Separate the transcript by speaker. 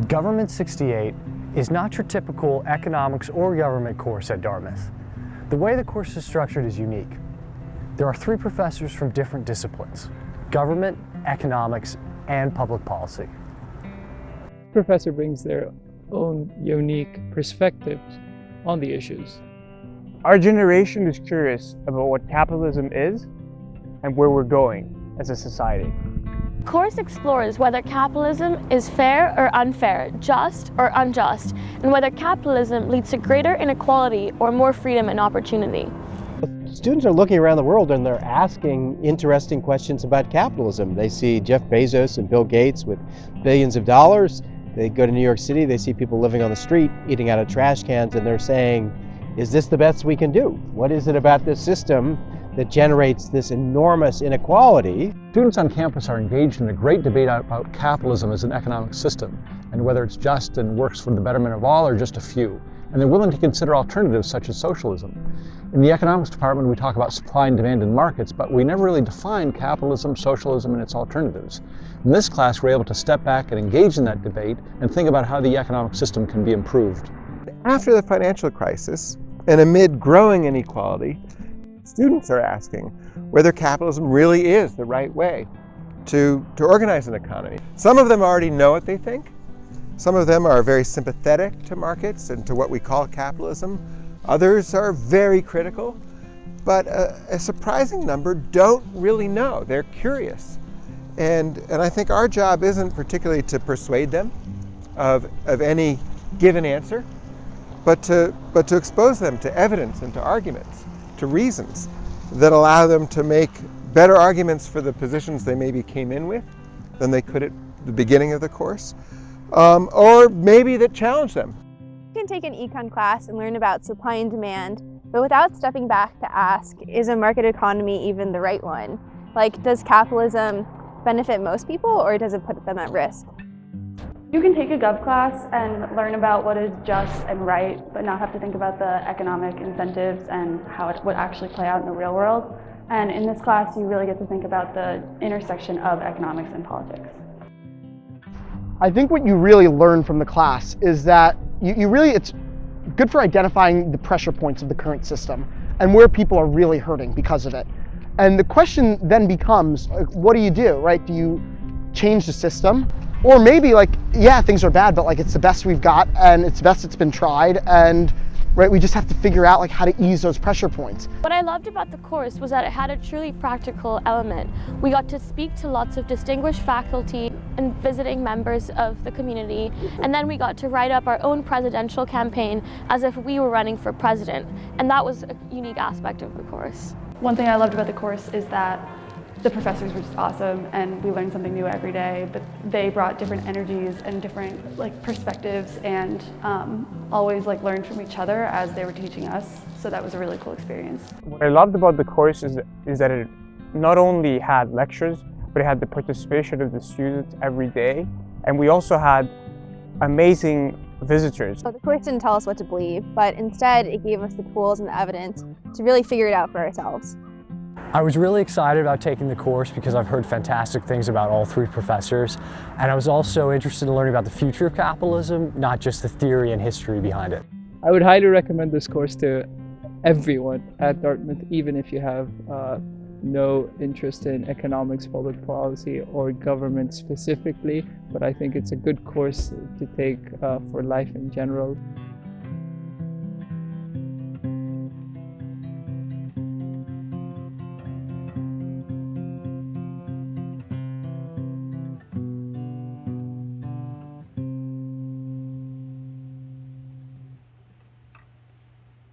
Speaker 1: Government 68 is not your typical economics or government course at Dartmouth. The way the course is structured is unique. There are 3 professors from different disciplines: government, economics, and public policy.
Speaker 2: Professor brings their own unique perspectives on the issues.
Speaker 3: Our generation is curious about what capitalism is and where we're going as a society.
Speaker 4: The course explores whether capitalism is fair or unfair, just or unjust, and whether capitalism leads to greater inequality or more freedom and opportunity.
Speaker 5: Students are looking around the world and they're asking interesting questions about capitalism. They see Jeff Bezos and Bill Gates with billions of dollars. They go to New York City, they see people living on the street, eating out of trash cans, and they're saying, is this the best we can do? What is it about this system that generates this enormous inequality?
Speaker 1: Students on campus are engaged in a great debate about capitalism as an economic system and whether it's just and works for the betterment of all or just a few. And they're willing to consider alternatives such as socialism. In the economics department, we talk about supply and demand in markets, but we never really define capitalism, socialism, and its alternatives. In this class, we're able to step back and engage in that debate and think about how the economic system can be improved.
Speaker 6: After the financial crisis, and amid growing inequality, students are asking whether capitalism really is the right way to organize an economy. Some of them already know what they think. Some of them are very sympathetic to markets and to what we call capitalism. Others are very critical, but a surprising number don't really know. They're curious. And I think our job isn't particularly to persuade them of any given answer, but to expose them to evidence and to arguments, to reasons that allow them to make better arguments for the positions they maybe came in with than they could at the beginning of the course, or maybe that challenge them.
Speaker 7: You can take an econ class and learn about supply and demand, but without stepping back to ask, is a market economy even the right one? Like, does capitalism benefit most people, or does it put them at risk?
Speaker 8: You can take a GOV class and learn about what is just and right, but not have to think about the economic incentives and how it would actually play out in the real world. And in this class, you really get to think about the intersection of economics and politics.
Speaker 9: I think what you really learn from the class is that it's good for identifying the pressure points of the current system and where people are really hurting because of it. And the question then becomes, what do you do, right? Do you change the system? Or maybe yeah, things are bad, but it's the best we've got and it's the best it's been tried, and right, we just have to figure out how to ease those pressure points.
Speaker 4: What I loved about the course was that it had a truly practical element. We got to speak to lots of distinguished faculty and visiting members of the community, and then we got to write up our own presidential campaign as if we were running for president, and that was a unique aspect of the course.
Speaker 8: One thing I loved about the course is that the professors were just awesome, and we learned something new every day, but they brought different energies and different perspectives, and always learned from each other as they were teaching us, so that was a really cool experience.
Speaker 3: What I loved about the course is that it not only had lectures, but it had the participation of the students every day, and we also had amazing visitors.
Speaker 7: So the course didn't tell us what to believe, but instead it gave us the tools and the evidence to really figure it out for ourselves.
Speaker 1: I was really excited about taking the course because I've heard fantastic things about all 3 professors, and I was also interested in learning about the future of capitalism, not just the theory and history behind it.
Speaker 2: I would highly recommend this course to everyone at Dartmouth, even if you have no interest in economics, public policy, or government specifically, but I think it's a good course to take for life in general.